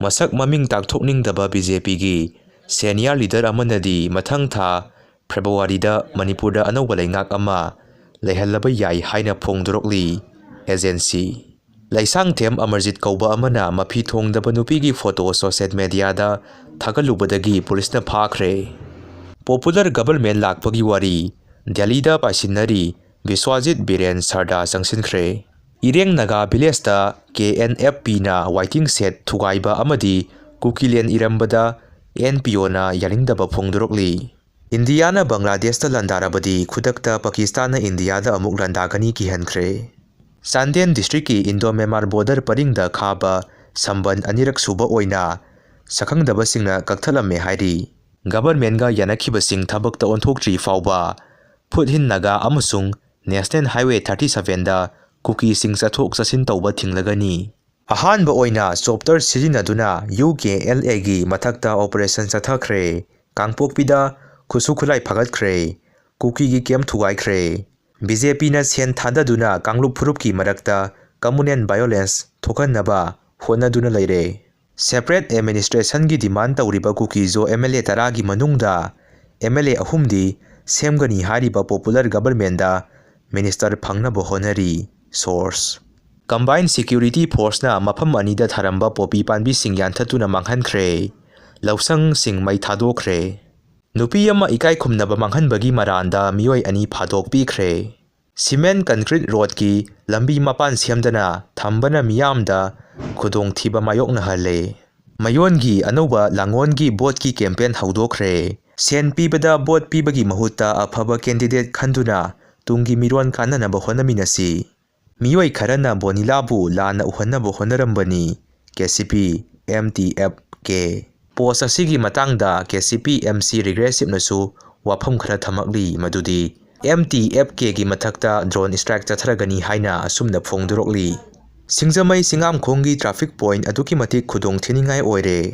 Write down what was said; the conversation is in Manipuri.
Masak maming takthokningdaba BJPgi senior leader amanadi mathang tha February-da Manipurda anauba leingak ama leihallaba yai haina phongdorokli agency. Laisang them Amarjit kauba amana mafi thongdaba nupigi photo social media-da thagalubadagi police-na phakre. Popular government lakpagi wari Delhi-da paisinari Biswajit Biren Sarda changsinkhre. Ireng Naga village-da KNFP-na waiting set thugaiba amadi kukilen irambada NPO-na yaningdaba phongdorokli. India-na Bangladesh-da landarabadi khudakta Pakistan-na India-da amuk landagani kihankhre. Sandian district-ki Indo-Myanmar border paringda khaba samban anirak suba oina sakhangdabasingna kakthalame hairi. Government-ga yanakibasing thabakta onthoktri fauba Phuthin Naga amasung National Highway 37-da kuki sing chathok chasin tauba thinglagani. Ahanba oina chopter sirinaduna UKLA-gi mathakta operation chathakre. Kangpokpida khusukhulai phagatkre. Kuki-gi kem thugaikhre. BJP-na sen thadaduna Kanglup Phurupki marakta communal violence thokannaba hotnaduna leire. Separate administration-gi demand tawriba kuki zo MLA 10-gi manungda MLA ahumdi semgani hariba popular government-da minister phangnaba honari. Source Combined Security Force-na mafam anida tharamba popi panbi sing yanthatuna manghankhre. Lausang sing mai thadokre. Nupi ama Ekaikhumnaba Manghanlmbagi maranda Meeoi ani Fadok Pikhre. Cement concrete road ki lambi mapan siamdana thambana miyamda khudong thiba mayokna hale. Mayongi anauba langongi boat ki campaign haudokre. Sen pibada boat pibagi mahutta afaba candidate khanduna tungi miron kananaba honaminasi. Meeoi Kharana Bonilabu Lanna Unaba Hotnrambani KCP MTFK. Post asigi matangda KCP MC regressive nasu wafam khara thamakli madudi MTFK gi mathakta drone strike chathragani haina asumna phongdorokli. Singjamai singam khongi traffic point aduki matik khudong thiningai oire.